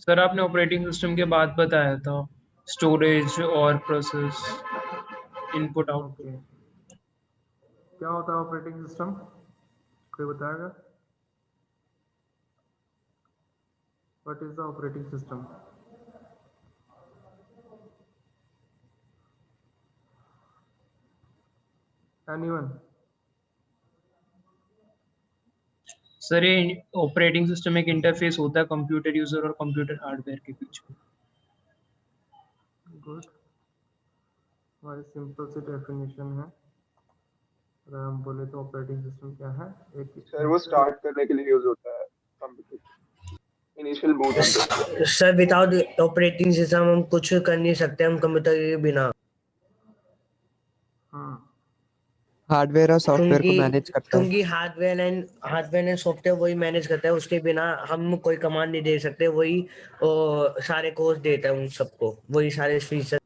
Sir आपने operating system के बाद बताया था स्टोरेज और प्रोसेस, इनपुट आउटपुट। ओके, क्या होता है ऑपरेटिंग सिस्टम, कोई बताएगा? What is the operating system? Anyone? Sir ये ऑपरेटिंग सिस्टम एक इंटरफेस होता है कंप्यूटर यूजर और कंप्यूटर हार्डवेयर के बीच में। गुड, हमारी सिंपल सी डेफिनेशन है। अगर हम बोले तो ऑपरेटिंग सिस्टम क्या है, एक सर वो स्टार्ट करने के लिए यूज होता है computer, initial boot. Sir without operating system हम कुछ कर नहीं सकते, हम कंप्यूटर के बिना। हार्डवेयर और सॉफ्टवेयर को मैनेज करता है। क्योंकि हार्डवेयर एंड सॉफ्टवेयर वही मैनेज करता है, उसके बिना हम कोई कमांड नहीं दे सकते। वही सारे कोर्स देता है उन सबको, वही सारे फीचर।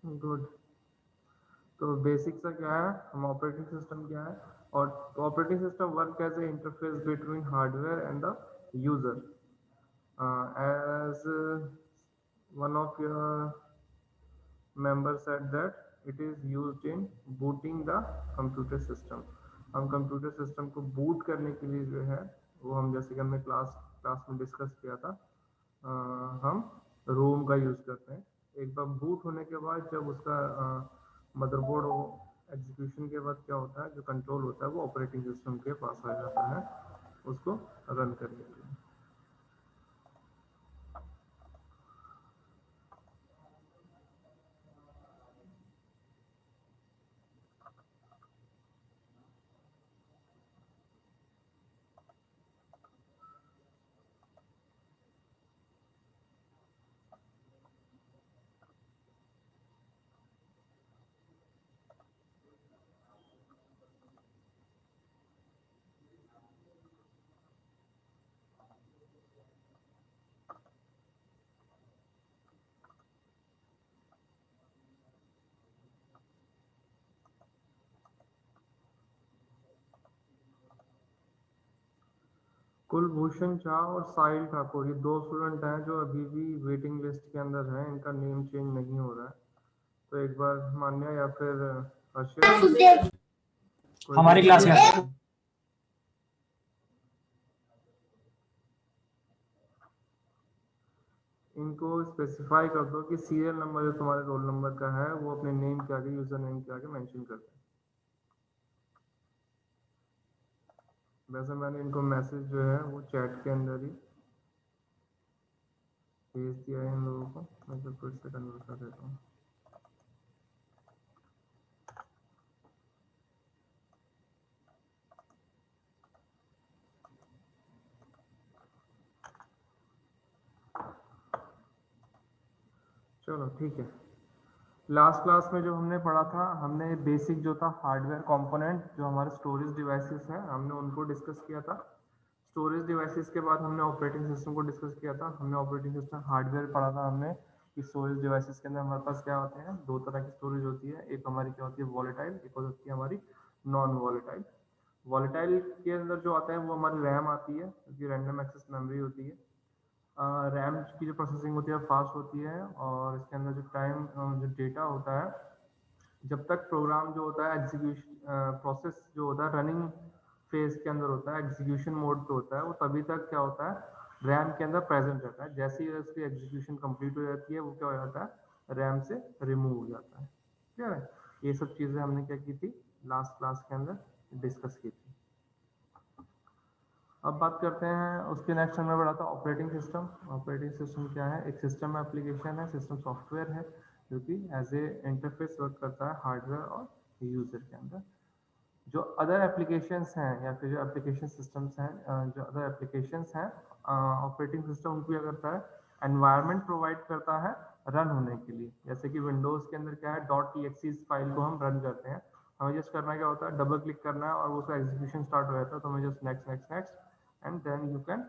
गुड, तो बेसिक सा क्या है, हम ऑपरेटिंग सिस्टम क्या है, और operating system work as a interface between hardware and the user, as one of your members said that it is used in booting the computer system। हम computer system को boot करने के लिए जो है वो हम, जैसे कि हमने क्लास में डिस्कस किया था, हम रोम का यूज़ करते हैं। एक बार बूट होने के बाद जब उसका मदरबोर्ड एग्जीक्यूशन के बाद क्या होता है, जो कंट्रोल होता है वो ऑपरेटिंग सिस्टम के पास आ जाता है उसको रन करने के लिए। कुलभूषण झा और साहिल ठाकुर, ये दो स्टूडेंट हैं जो अभी भी वेटिंग लिस्ट के अंदर हैं, इनका नेम चेंज नहीं हो रहा है। तो एक बार मान्या या फिर हर्षित हमारी क्लास में इनको स्पेसिफाई कर दो कि सीरियल नंबर जो तुम्हारे रोल नंबर का है वो अपने नेम के आगे, यूजर नेम के आगे मेंशन कर दें। वैसे मैंने इनको मैसेज जो है वो चैट के अंदर ही भेज दिया है इन लोगों को। मैं तो फिर से कन्वर्ट कर देता हूँ। चलो ठीक है, लास्ट क्लास में जो हमने पढ़ा था, हमने बेसिक जो था हार्डवेयर कंपोनेंट जो हमारे स्टोरेज डिवाइसेस हैं, हमने उनको डिस्कस किया था। स्टोरेज डिवाइसेस के बाद हमने ऑपरेटिंग सिस्टम को डिस्कस किया था। हमने ऑपरेटिंग सिस्टम हार्डवेयर पढ़ा था हमने कि स्टोरेज डिवाइसेस के अंदर हमारे पास क्या होते हैं, दो तरह की स्टोरेज होती है। एक हमारी क्या होती है, वॉलेटाइल, एक होती है हमारी नॉन वॉलेटाइल। वॉलेटाइल के अंदर जो आता है वो हमारी रैम आती है, क्योंकि रैंडम एक्सेस मेमोरी होती है। रैम की जो प्रोसेसिंग होती है फास्ट होती है, और इसके अंदर जो टाइम जो डेटा होता है, जब तक प्रोग्राम जो होता है एग्जीक्यूशन प्रोसेस जो होता है रनिंग फेज के अंदर होता है, एग्जीक्यूशन मोड पे होता है, वो तभी तक क्या होता है रैम के अंदर प्रेजेंट रहता है। जैसे ही उसकी एग्जीक्यूशन कंप्लीट हो जाती है वो क्या हो जाता है, रैम से रिमूव हो जाता है। ठीक है, ये सब चीज़ें हमने क्या की थी, लास्ट क्लास के अंदर डिस्कस की थी। अब बात करते हैं उसके नेक्स्ट हमने पढ़ा था ऑपरेटिंग सिस्टम। ऑपरेटिंग सिस्टम क्या है, एक सिस्टम एप्लीकेशन है, सिस्टम सॉफ्टवेयर है जो कि एज ए इंटरफेस वर्क करता है हार्डवेयर और यूजर के अंदर। जो अदर एप्लीकेशंस हैं या फिर जो एप्लीकेशन सिस्टम्स हैं, जो अदर एप्लीकेशंस हैं, ऑपरेटिंग सिस्टम उनको क्या करता है, एनवायरनमेंट प्रोवाइड करता है रन होने के लिए। जैसे कि विंडोज़ के अंदर क्या है, .exe फाइल को हम रन करते हैं, हमें जस्ट करना क्या होता है, डबल क्लिक करना है और वो उसका एग्जीक्यूशन स्टार्ट हो जाता है। तो हमें just next next next and then you can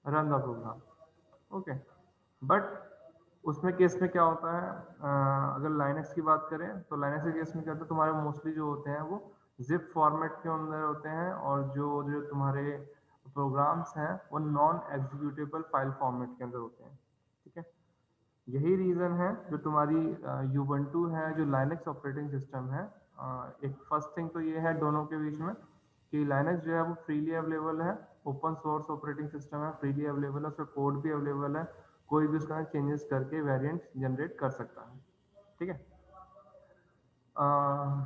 run the program. Okay, but उसमें केस में क्या होता है, अगर लाइनक्स की बात करें तो लाइनक्स के केस में क्या होता है, तुम्हारे मोस्टली जो होते हैं वो जिप फॉर्मेट के अंदर होते हैं, और जो जो तुम्हारे प्रोग्राम्स हैं वो नॉन एग्जीक्यूटेबल फाइल फॉर्मेट के अंदर होते हैं, ठीक है। यही रीज़न है जो तुम्हारी यूबंटू है, जो लाइनक्स ऑपरेटिंग सिस्टम है, एक फर्स्ट थिंग तो ये है दोनों के बीच में कि लाइनक्स जो है वो फ्रीली अवेलेबल है, ओपन सोर्स ऑपरेटिंग सिस्टम है, फ्रीली अवेलेबल है, उसका कोड भी अवेलेबल है, कोई भी उसका चेंजेस करके वेरिएंट जनरेट कर सकता है, ठीक है।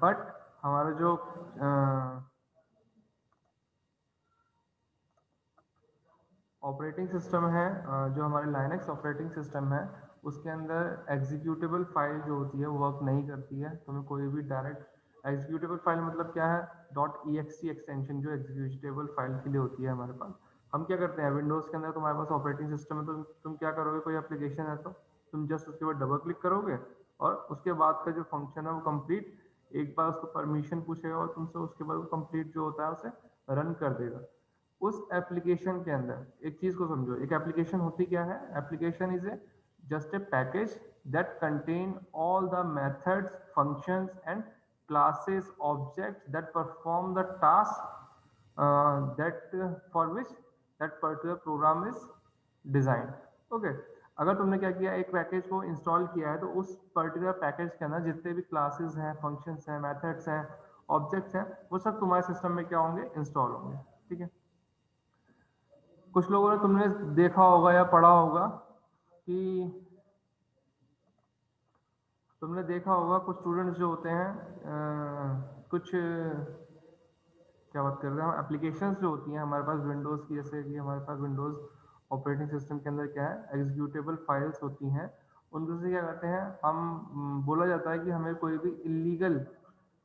बट हमारा जो ऑपरेटिंग सिस्टम है, जो हमारे लाइनक्स ऑपरेटिंग सिस्टम है, उसके अंदर एग्जीक्यूटेबल फाइल जो होती है वो वर्क नहीं करती है। तुम्हें कोई भी डायरेक्ट एग्जीक्यूटेबल फाइल मतलब क्या है, .exe एक्सटेंशन जो एग्जीक्यूटेबल फाइल के लिए होती है हमारे पास। हम क्या करते हैं, विंडोज़ के अंदर तुम्हारे पास ऑपरेटिंग सिस्टम है तो तुम क्या करोगे, कोई एप्लीकेशन है तो तुम जस्ट उसके बाद डबल क्लिक करोगे और उसके बाद का जो फंक्शन है वो कंप्लीट, एक बार उसको परमिशन पूछेगा और तुमसे उसके बाद वो कंप्लीट जो होता है उसे रन कर देगा। उस एप्लीकेशन के अंदर एक चीज को समझो, एक एप्लीकेशन होती क्या है, application is a just a package that contain all the methods, functions and classes, objects that perform the task that for which that particular program is design. Okay, अगर तुमने क्या किया, एक पैकेज को इंस्टॉल किया है तो उस पर्टिकुलर पैकेज के अंदर जितने भी क्लासेस हैं, फंक्शंस हैं, मेथड्स हैं, ऑब्जेक्ट्स हैं, वो सब तुम्हारे सिस्टम में क्या होंगे, इंस्टॉल होंगे, ठीक है। कुछ लोगों ने तुमने देखा होगा या पढ़ा होगा कि तुमने देखा होगा कुछ स्टूडेंट्स जो होते हैं कुछ क्या बात कर रहे हैं हम, एप्लीकेशंस जो होती हैं हमारे पास विंडोज़ की, जैसे कि हमारे पास विंडोज़ ऑपरेटिंग सिस्टम के अंदर क्या है, एग्जीक्यूटेबल फाइल्स होती हैं। उनको से क्या करते हैं हम, बोला जाता है कि हमें कोई भी इलीगल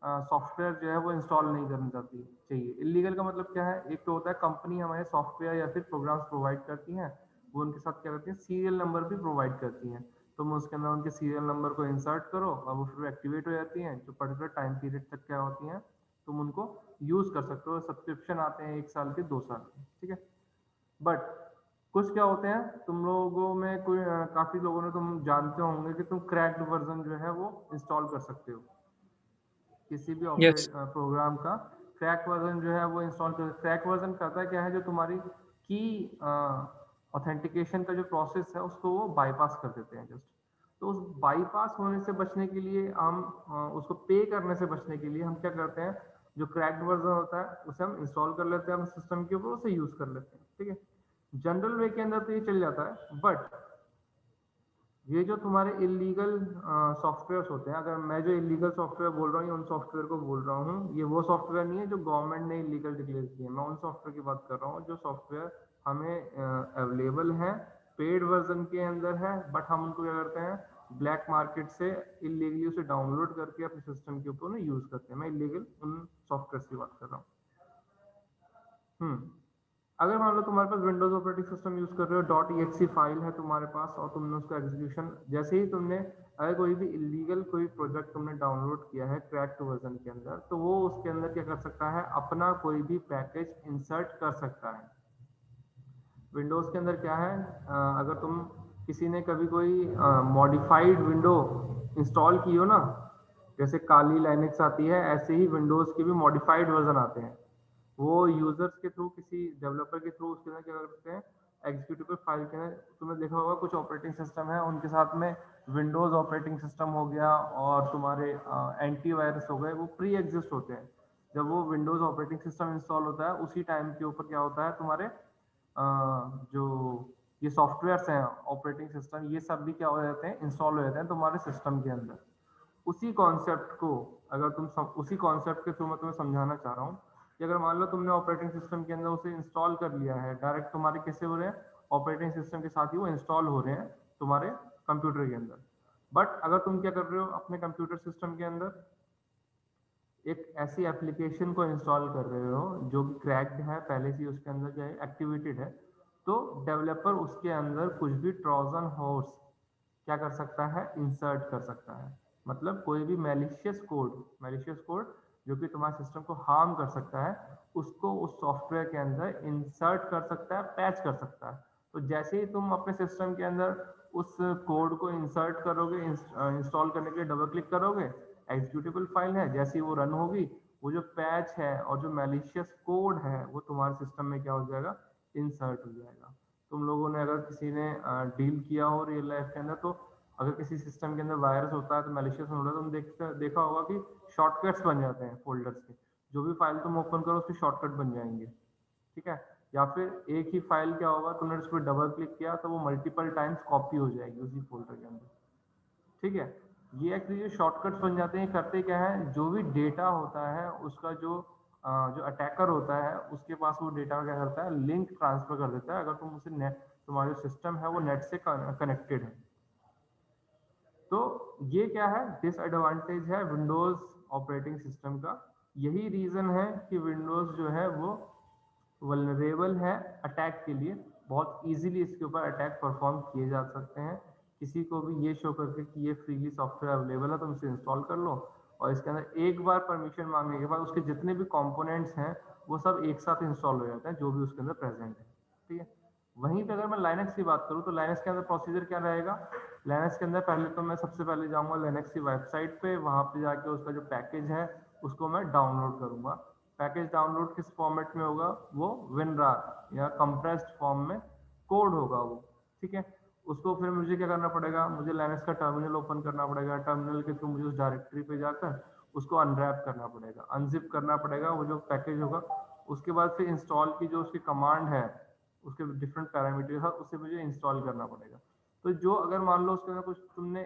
सॉफ्टवेयर जो है वो इंस्टॉल नहीं करनी चाहिए। इलीगल का मतलब क्या है, एक तो होता है कंपनी हमें सॉफ्टवेयर या फिर प्रोग्राम्स प्रोवाइड करती हैं, वो उनके साथ क्या करती हैं, सीरियल नंबर भी प्रोवाइड करती हैं। तुम उसके अंदर उनके सीरियल नंबर को इंसर्ट करो और वो फिर एक्टिवेट हो जाती हैं, जो पर्टिकुलर टाइम पीरियड तक क्या होती हैं, तुम उनको यूज़ कर सकते हो। सब्सक्रिप्शन आते हैं 1 साल के, 2 साल के, ठीक है। बट कुछ क्या होते हैं, तुम लोगों में कोई काफ़ी लोगों ने, तुम जानते होंगे कि तुम क्रैक्ड वर्जन जो है वो इंस्टॉल कर सकते हो किसी भी Yes. प्रोग्राम का। क्रैक वर्जन जो है वो इंस्टॉल कर, क्रैक वर्जन करता है क्या है, जो तुम्हारी की ऑथेंटिकेशन का जो प्रोसेस है उसको वो बाईपास कर देते हैं जस्ट। तो उस बाईपास होने से बचने के लिए हम उसको पे करने से बचने के लिए हम क्या करते हैं, जो क्रैक्ड वर्जन होता है उसे हम इंस्टॉल कर लेते हैं अपने सिस्टम के ऊपर, उसे यूज कर लेते हैं, ठीक है। जनरल वे के अंदर तो ये चल जाता है, बट ये जो तुम्हारे इलीगल सॉफ्टवेयर होते हैं, अगर मैं जो इलीगल सॉफ्टवेयर बोल रहा हूँ, उन सॉफ्टवेयर को बोल रहा हूँ, ये वो सॉफ्टवेयर नहीं है जो गवर्नमेंट ने इलीगल डिक्लेयर किए हैं, मैं उन सॉफ्टवेयर की बात कर रहा हूँ जो सॉफ्टवेयर हमें अवेलेबल है, पेड वर्जन के अंदर है, बट हम उनको क्या करते हैं, ब्लैक मार्केट से इलीगली उसे डाउनलोड करके अपने सिस्टम के ऊपर यूज करते हैं। मैं इलीगल उन सॉफ्टवेयर की बात कर रहा हूँ। अगर मान लो तुम्हारे पास विंडोज ऑपरेटिंग सिस्टम यूज कर रहे हो, .exe फाइल है तुम्हारे पास और तुमने उसका एग्जीक्यूशन, जैसे ही तुमने अगर कोई भी इलीगल कोई प्रोजेक्ट तुमने डाउनलोड किया है क्रैक्ड वर्जन के अंदर, तो वो उसके अंदर क्या कर सकता है, अपना कोई भी पैकेज इंसर्ट कर सकता है। विंडोज के अंदर क्या है, अगर तुम किसी ने कभी कोई मॉडिफाइड विंडो इंस्टॉल की हो ना, जैसे काली लाइनक्स आती है, ऐसे ही विंडोज के भी मॉडिफाइड वर्जन आते हैं। वो यूजर्स के थ्रू, किसी डेवलपर के थ्रू उसके अंदर क्या करते हैं, एग्जीक्यूटेबल फाइल के अंदर, तुमने देखा होगा कुछ ऑपरेटिंग सिस्टम है उनके साथ में विंडोज ऑपरेटिंग सिस्टम हो गया और तुम्हारे एंटीवायरस हो गए, वो प्री एग्जिस्ट होते हैं। जब वो विंडोज ऑपरेटिंग सिस्टम इंस्टॉल होता है उसी टाइम के ऊपर क्या होता है, तुम्हारे जो ये सॉफ्टवेयर्स हैं ऑपरेटिंग सिस्टम, ये सब भी क्या हो जाते हैं, इंस्टॉल हो जाते हैं तुम्हारे सिस्टम के अंदर। उसी कॉन्सेप्ट को अगर उसी कॉन्सेप्ट के थ्रू मैं तुम्हें समझाना चाह रहा हूँ कि अगर मान लो तुमने ऑपरेटिंग सिस्टम के अंदर उसे इंस्टॉल कर लिया है, डायरेक्ट तुम्हारे कैसे हो रहे हैं, ऑपरेटिंग सिस्टम के साथ ही वो इंस्टॉल हो रहे हैं तुम्हारे कंप्यूटर के अंदर। बट अगर तुम क्या कर रहे हो, अपने कंप्यूटर सिस्टम के अंदर एक ऐसी एप्लीकेशन को इंस्टॉल कर रहे हो जो कि क्रैक्ड है, पहले से उसके अंदर क्या है, एक्टिवेटेड है, तो डेवलपर उसके अंदर कुछ भी ट्रोजन हॉर्स क्या कर सकता है, इंसर्ट कर सकता है। मतलब कोई भी मैलिशियस कोड जो कि तुम्हारे सिस्टम को हार्म कर सकता है, उसको उस सॉफ्टवेयर के अंदर इंसर्ट कर सकता है, पैच कर सकता है। तो जैसे ही तुम अपने सिस्टम के अंदर उस कोड को इंसर्ट करोगे, इंस्टॉल करने के लिए डबल क्लिक करोगे, एग्जीक्यूटेबल फाइल है, जैसे ही वो रन होगी, वो जो पैच है और जो मैलिशियस कोड है वो तुम्हारे सिस्टम में क्या हो जाएगा, इंसर्ट हो जाएगा। तुम लोगों ने अगर किसी ने डील किया हो रियल लाइफ के अंदर, तो अगर किसी सिस्टम के अंदर वायरस होता है तो मैलिशियस होता है, तुम देखा होगा कि शॉर्टकट्स बन जाते हैं फोल्डर्स के, जो भी फाइल तुम ओपन करो उसके शॉर्टकट बन जाएंगे, ठीक है। या फिर एक ही फाइल क्या होगा, तुमने उस पर डबल क्लिक किया तो वो मल्टीपल टाइम्स कॉपी हो जाएगी उसी फोल्डर के अंदर, ठीक है। ये एक्चुअली जो शॉर्टकट्स बन जाते हैं, करते क्या है, जो भी डेटा होता है उसका जो अटैकर होता है उसके पास वो डेटा क्या करता है, लिंक ट्रांसफर कर देता है, अगर तुम उसे नेट, तुम्हारा जो सिस्टम है वो नेट से कनेक्टेड है। तो ये क्या है, डिसएडवांटेज है विंडोज ऑपरेटिंग सिस्टम का। यही रीजन है कि विंडोज जो है वो वल्नरेबल है अटैक के लिए, बहुत इजीली इसके ऊपर अटैक परफॉर्म किए जा सकते हैं। किसी को भी ये शो करके कि ये फ्रीली सॉफ्टवेयर अवेलेबल है, तुम इसे इंस्टॉल कर लो, और इसके अंदर एक बार परमिशन मांगने के बाद उसके जितने भी कंपोनेंट्स हैं वो सब एक साथ इंस्टॉल हो जाते हैं, जो भी उसके अंदर प्रेजेंट है, ठीक है। वहीं पे अगर मैं लाइनक्स की बात करूँ तो लाइनक्स के अंदर प्रोसीजर क्या रहेगा, लाइनक्स के अंदर पहले तो मैं सबसे पहले जाऊँगा लाइनक्स की वेबसाइट पे, वहाँ पे जाके उसका जो पैकेज है उसको मैं डाउनलोड करूँगा। पैकेज डाउनलोड किस फॉर्मेट में होगा, वो WinRAR या कंप्रेस्ड फॉर्म में कोड होगा वो, ठीक है। उसको फिर मुझे क्या करना पड़ेगा, मुझे लाइनक्स का टर्मिनल ओपन करना पड़ेगा, टर्मिनल के थ्रू मुझे उस डायरेक्टरी पे जाकर उसको अनरैप करना पड़ेगा, अनजिप करना पड़ेगा वो जो पैकेज होगा। उसके बाद फिर इंस्टॉल की जो उसकी कमांड है, उसके डिफरेंट पैरामीटर है, उसे मुझे इंस्टॉल करना पड़ेगा। तो जो अगर मान लो उसके अंदर कुछ तुमने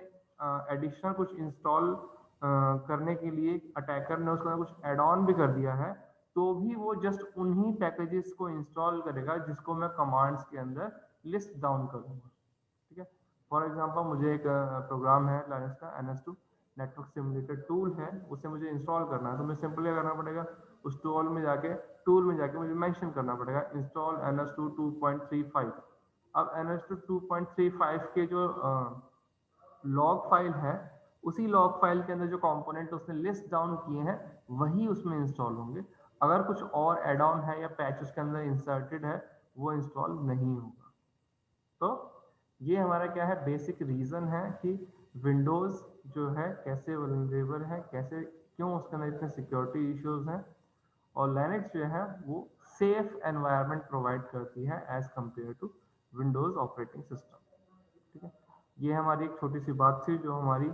एडिशनल कुछ इंस्टॉल करने के लिए अटैकर ने उसके अंदर कुछ एड ऑन भी कर दिया है, तो भी वो जस्ट उन्हीं पैकेजेस को इंस्टॉल करेगा जिसको मैं कमांड्स के अंदर लिस्ट डाउन करूंगा, ठीक है। फॉर एग्जांपल मुझे एक प्रोग्राम है लाइनक्स का NS2 नेटवर्क सिमुलेटर टूल है, उसे मुझे इंस्टॉल करना है, तो मुझे सिंपली करना पड़ेगा उस टूल में जाके मुझे मेंशन करना पड़ेगा इंस्टॉल NS2 2.35। अब NS2 2.35 के जो लॉग फाइल है, उसी लॉग फाइल के अंदर जो कंपोनेंट उसने लिस्ट डाउन किए हैं वही उसमें इंस्टॉल होंगे। अगर कुछ और एड ऑन है या पैच उसके अंदर इंसर्टेड है, वो इंस्टॉल नहीं होगा। तो ये हमारा क्या है, बेसिक रीजन है कि विंडोज जो है कैसे वल्नरेबल है, कैसे क्यों उसके अंदर इतने सिक्योरिटी इश्यूज हैं, और लिनक्स जो है वो सेफ एनवायरनमेंट प्रोवाइड करती है as compare to Windows operating system, ठीक है। ये हमारी एक छोटी सी बात थी जो हमारी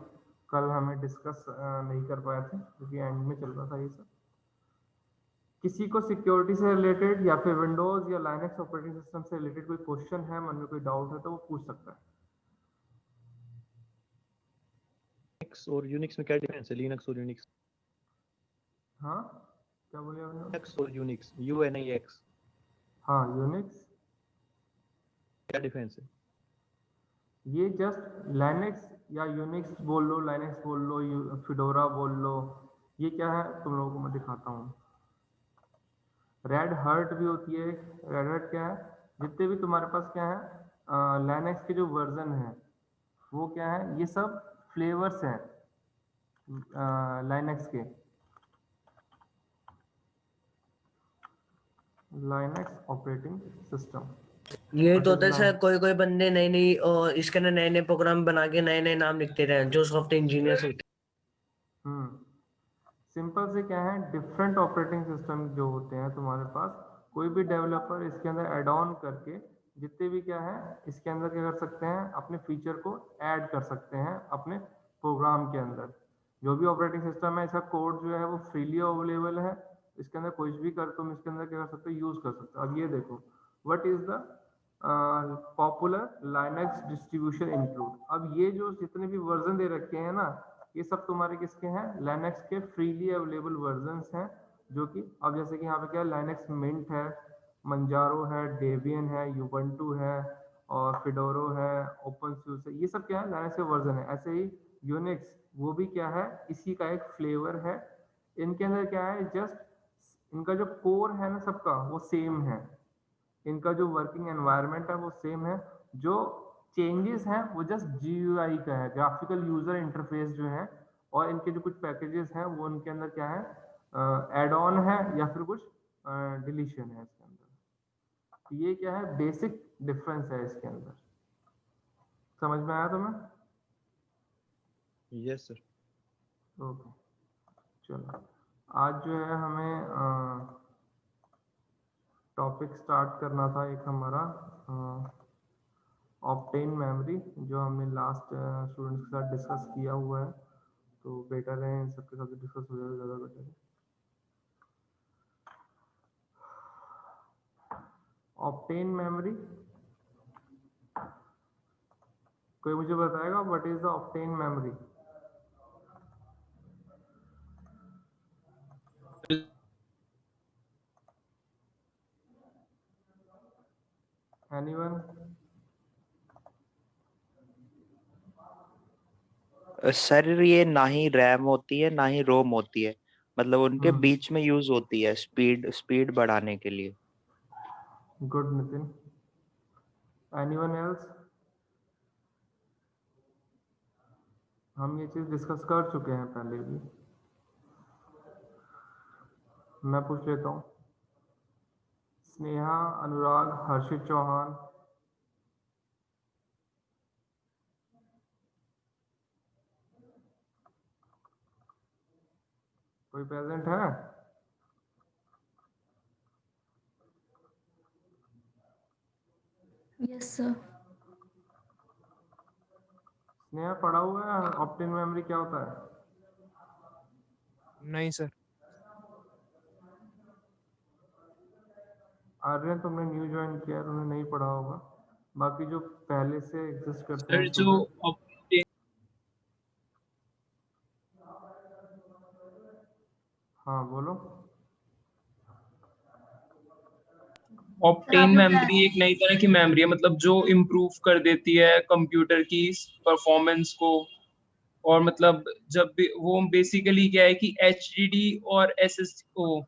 कल हमें डिस्कस नहीं कर पाए थे क्योंकि एंड में चल रहा था ये सब। किसी को सिक्योरिटी से रिलेटेड या फिर विंडोज या लाइनक्स ऑपरेटिंग सिस्टम से रिलेटेड कोई क्वेश्चन है, मन में कोई डाउट है तो वो पूछ सकता है। लिनक्स और यूनिक्स में क्या डिफरेंस है? लिनक्स और यूनिक्स, हाँ क्या बोले आपने? लिनक्स और यूनिक्स, UNIX, हाँ यूनिक्स, क्या डिफरेंस है? ये जस्ट लाइनक्स या यूनिक्स बोल लो, लाइनक्स बोल लो, फिडोरा बोल लो, ये क्या है तुम लोगों को मैं दिखाता हूँ। रेड हर्ट भी होती है, रेड हर्ट क्या है, जितने भी तुम्हारे पास क्या है लाइनक्स के जो वर्जन है वो क्या है, ये सब फ्लेवर्स हैं लाइनक्स के, लाइनक्स ऑपरेटिंग सिस्टम। ये तो होता है सर, कोई कोई बंदे नई नई इसके अंदर नए नए प्रोग्राम बना के नए नए नाम लिखते रहे, जो सॉफ्टवेयर इंजीनियर्स होते सिंपल से क्या है, डिफरेंट ऑपरेटिंग सिस्टम जो होते हैं तुम्हारे पास, कोई भी डेवलपर इसके अंदर ऐड ऑन करके जितने भी क्या है इसके अंदर क्या कर सकते हैं, अपने फीचर को ऐड कर सकते हैं अपने प्रोग्राम के अंदर। जो भी ऑपरेटिंग सिस्टम है इसका कोड जो है वो फ्रीली अवेलेबल है, इसके अंदर कुछ भी कर तुम इसके अंदर क्या कर सकते हो, यूज कर सकते हो। अब ये देखो, what is the popular Linux distribution include. अब ये जो जितने भी वर्जन दे रखे हैं ना, ये सब तुम्हारे किसके हैं, लाइनक्स के फ्रीली अवेलेबल वर्जन्स हैं, जो कि अब जैसे कि यहाँ पे क्या है, लाइनक्स मिंट है, मंजारो है, डेबियन है, यूबंटू है, और फिडोरो है, ओपनस्यूस है, ये सब क्या है लाइनक्स के वर्जन है। ऐसे ही यूनिक्स वो भी क्या है, इसी का एक फ्लेवर है। इनके अंदर क्या है, जस्ट इनका जो कोर है ना सबका वो सेम है, इनका जो वर्किंग एनवायरनमेंट है वो सेम है, जो चेंजेस हैं वो जस्ट GUI का है, ग्राफिकल यूजर इंटरफेस जो है, और इनके जो कुछ पैकेजेस हैं वो उनके अंदर क्या है, एड ऑन है या फिर कुछ डिलीशन है इसके अंदर। तो ये क्या है, बेसिक डिफरेंस है इसके अंदर। समझ में आया तुम्हें? Yes sir. ओके चलो, आज जो है हमें टॉपिक स्टार्ट करना था एक हमारा ऑप्टेन मेमोरी, जो हमने लास्ट स्टूडेंट्स के साथ डिस्कस किया हुआ है, तो बेटर है इन सबके साथ डिस्कस हो जाए, ज़्यादा बेटर है। ऑप्टेन मेमोरी, कोई मुझे बताएगा what is the Optane memory? Anyone? Sir ये ना ही रैम होती है ना ही रोम होती है, मतलब उनके बीच में यूज होती है स्पीड बढ़ाने के लिए। गुड नितिन। Anyone else? हम ये चीज डिस्कस कर चुके हैं पहले भी। मैं पूछ लेता हूँ, स्नेहा, अनुराग, हर्षित चौहान, कोई प्रेजेंट है? Yes sir. स्नेहा पढ़ा हुआ है ऑप्टेन मेमोरी क्या होता है? नहीं सर। आर्यन, तुमने न्यू ज्वाइन किया है, तुमने नहीं पढ़ा होगा। बाकी जो पहले से एग्जिस्ट करते हैं सर जो स्टूडेंट। हाँ बोलो। ऑप्टेन मेमोरी एक नई तरह की मेमोरी है, मतलब जो इम्प्रूव कर देती है कंप्यूटर की परफॉर्मेंस को। और मतलब जब भी वो बेसिकली क्या है कि HDD और SSD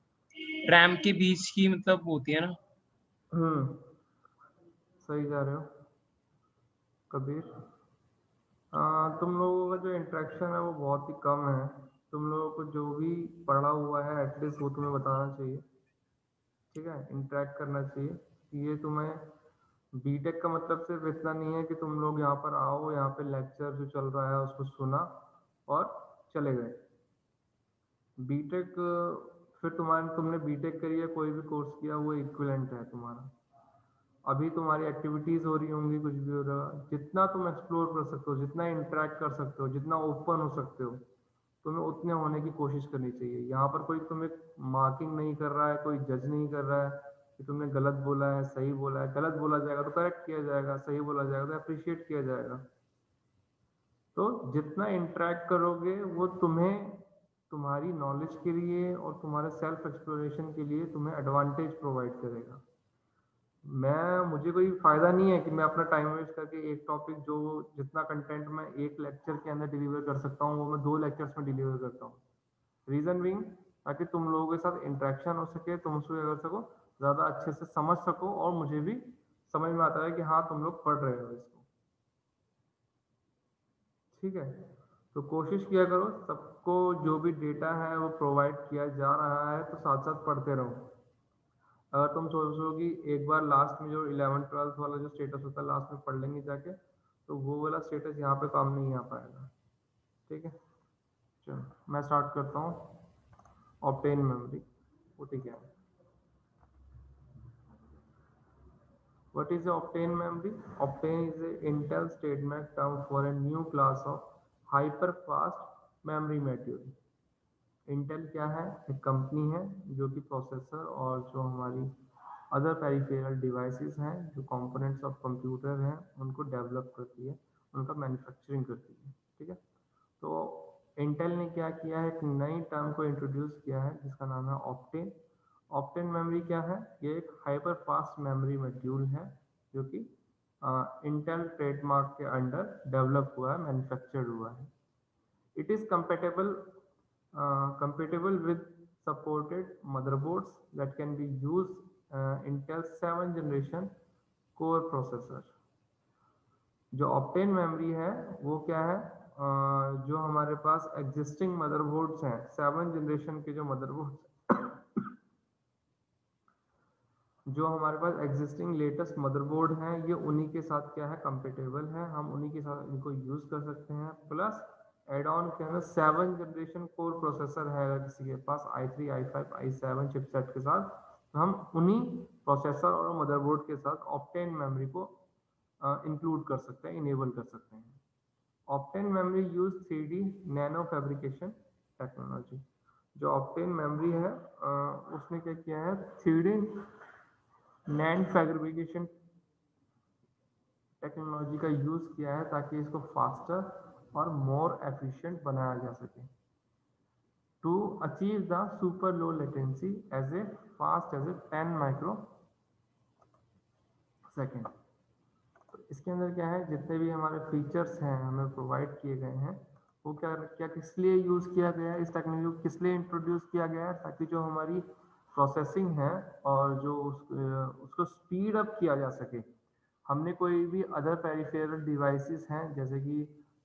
रैम के बीच की मतलब होती है ना। सही जा रहे हो कबीर। तुम लोगों का जो इंटरेक्शन है वो बहुत ही कम है। तुम लोगों को जो भी पढ़ा हुआ है एटलीस्ट वो तुम्हें बताना चाहिए, ठीक है, इंटरेक्ट करना चाहिए। ये तुम्हें बीटेक का मतलब सिर्फ इतना नहीं है कि तुम लोग यहाँ पर आओ, यहाँ पे लेक्चर जो चल रहा है उसको सुना और चले गए। बीटेक फिर तुमने बीटेक करी है, कोई भी कोर्स किया, वो इक्विवेलेंट है तुम्हारा। अभी तुम्हारी एक्टिविटीज हो रही होंगी, कुछ भी हो रहा है, जितना तुम एक्सप्लोर कर सकते हो, जितना इंटरेक्ट कर सकते हो, जितना ओपन हो सकते हो, तुम्हें उतने होने की कोशिश करनी चाहिए। यहाँ पर कोई तुम्हें मार्किंग नहीं कर रहा है, कोई जज नहीं कर रहा है कि तुमने गलत बोला है, सही बोला है। गलत बोला जाएगा तो करेक्ट किया जाएगा, सही बोला जाएगा तो अप्रिशिएट किया जाएगा। तो जितना इंटरेक्ट करोगे वो तुम्हें तुम्हारी नॉलेज के लिए और तुम्हारे सेल्फ एक्सप्लोरेशन के लिए तुम्हें एडवांटेज प्रोवाइड करेगा। मुझे कोई फायदा नहीं है कि मैं अपना टाइम वेस्ट करके एक टॉपिक, जो जितना कंटेंट मैं एक लेक्चर के अंदर डिलीवर कर सकता हूँ वो मैं 2 लेक्चर्स में डिलीवर करता हूँ। रीजन बीइंग ताकि तुम लोगों के साथ इंटरेक्शन हो सके, तुम उसको कर सको, ज़्यादा अच्छे से समझ सको, और मुझे भी समझ में आता है कि हाँ तुम लोग पढ़ रहे हो इसको, ठीक है। तो कोशिश किया करो सबको जो भी डेटा है वो प्रोवाइड किया जा रहा है, तो साथ साथ पढ़ते रहो। अगर तुम सोचो कि एक बार लास्ट में जो 11th-12th वाला जो स्टेटस होता है लास्ट में पढ़ लेंगे जाके, तो वो वाला स्टेटस यहाँ पे काम नहीं आ पाएगा, ठीक है। चलो मैं स्टार्ट करता हूँ ऑप्टेन मेमोरी। वो ठीक है। What is the obtain memory? Obtain is a Intel statement term for a new class of hyper-fast memory module. Intel क्या है? एक कंपनी है जो कि प्रोसेसर और जो हमारी अदर पेरिफेरल डिवाइसेस हैं, जो कंपोनेंट्स ऑफ कंप्यूटर हैं, उनको डेवलप करती है, उनका मैन्युफैक्चरिंग करती है, ठीक है। तो इंटेल ने क्या किया है, एक नई टर्म को इंट्रोड्यूस किया है जिसका नाम है ऑप्टेन। ऑप्टेन मेमोरी क्या है? ये एक हाइपर फास्ट मेमोरी मॉड्यूल है जो कि इंटेल ट्रेडमार्क के अंडर डेवलप हुआ है, मैन्युफैक्चर्ड हुआ है। It is compatible with supported motherboards that can be used Intel 7th generation core processor। जो ऑप्टेन मेमोरी है वो क्या है, जो हमारे पास एग्जिस्टिंग मदरबोर्ड्स हैं, 7th जनरेशन के जो मदरबोर्ड्स जो हमारे पास एग्जिस्टिंग लेटेस्ट मदरबोर्ड हैं, ये उन्हीं के साथ क्या है, कंपेटेबल है, हम उन्हीं के साथ इनको यूज कर सकते हैं। प्लस एड ऑन के अंदर 7th जनरेशन कोर प्रोसेसर है, अगर किसी के पास i3 i5 i7 चिपसेट के साथ, तो हम उन्हीं प्रोसेसर और मदरबोर्ड के साथ ऑप्टेन मेमोरी को इंक्लूड कर सकते हैं, इनेबल कर सकते हैं। Optane memory use 3D nano fabrication technology. जो ऑप्टेन मेमोरी है उसने क्या किया है, 3D नैंड फैब्रिकेशन टेक्नोलॉजी का यूज किया है ताकि इसको फास्टर और मोर एफिशिएंट बनाया जा सके। To achieve the super low latency as a fast as a 10 micro second. तो इसके अंदर क्या है, जितने भी हमारे फीचर्स हैं हमें प्रोवाइड किए गए हैं वो क्या क्या किस लिए यूज़ किया गया है, इस टेक्नोलॉजी को किस लिए इंट्रोड्यूस किया गया है, ताकि जो हमारी प्रोसेसिंग है और जो उसको स्पीड अप किया जा सके। हमने कोई भी अदर पेरिफेरल डिवाइसेस हैं जैसे कि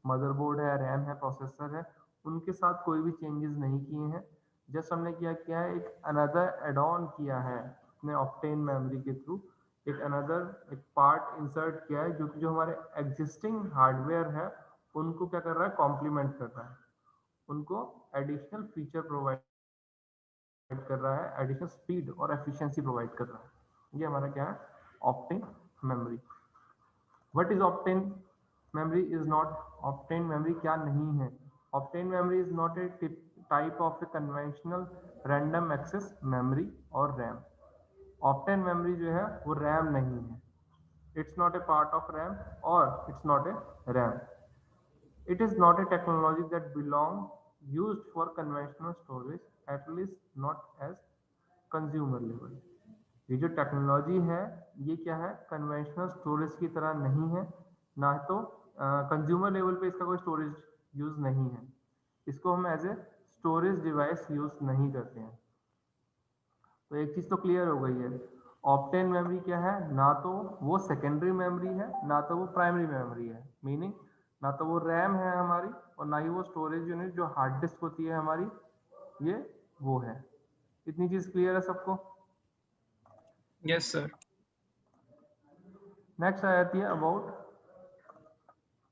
मदरबोर्ड है, रैम है, प्रोसेसर है, उनके साथ कोई भी चेंजेस नहीं किए हैं। जस्ट हमने क्या है, एक अनदर एड ऑन किया है अपने ऑप्टेन मेमोरी के थ्रू, एक अनदर एक पार्ट इंसर्ट किया है जो कि जो हमारे एग्जिस्टिंग हार्डवेयर है उनको क्या कर रहा है, कॉम्प्लीमेंट कर रहा है, उनको एडिशनल फीचर प्रोवाइड कर रहा है, एडिशनल स्पीड और एफिशिएंसी प्रोवाइड कर रहा है। ये हमारा क्या है, Optane memory. What is Optane memory is not, Optane memory क्या नहीं है। Optane memory is not a type of a conventional random access memory और रैम। ऑप्टेन मेमोरी जो है वो रैम नहीं है, it's not a part of RAM और it's not a RAM. It is not a technology that belong used for conventional storage, at least not as consumer level. ये जो technology है ये क्या है, कन्वेंशनल स्टोरेज की तरह नहीं है, ना तो कंज्यूमर लेवल पे इसका कोई स्टोरेज यूज नहीं है। इसको हम as a storage device use नहीं करते हैं। तो एक चीज तो क्लियर हो गई है, ऑप्टेन मेमोरी क्या है, ना तो वो सेकेंडरी मेमोरी है ना तो वो प्राइमरी मेमोरी है। मीनिंग ना तो वो रैम है हमारी और ना ही वो स्टोरेज यूनिट जो हार्ड डिस्क होती है हमारी, ये वो है। इतनी चीज क्लियर है सबको? Yes sir. नेक्स्ट आ जाती है अबाउट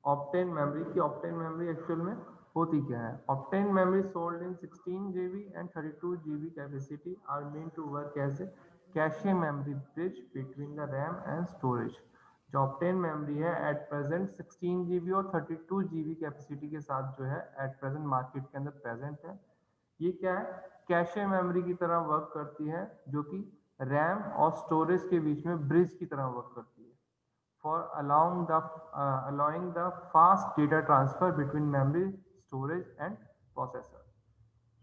ऑप्टेन मेमोरी की ऑप्टेन मेमोरी एक्चुअल में होती क्या है। Optane memory sold in 16 GB and 32 GB capacity are meant to work as a cache memory bridge between the RAM and storage. जो Optane memory है एट प्रेजेंट 16 GB और 32 GB capacity के साथ जो है एट प्रेजेंट मार्केट के अंदर present है, ये क्या है, कैशे मेमोरी की तरह वर्क करती है जो कि रैम और स्टोरेज के बीच में ब्रिज की तरह वर्क करती है for allowing the fast data transfer between memory, storage and processor.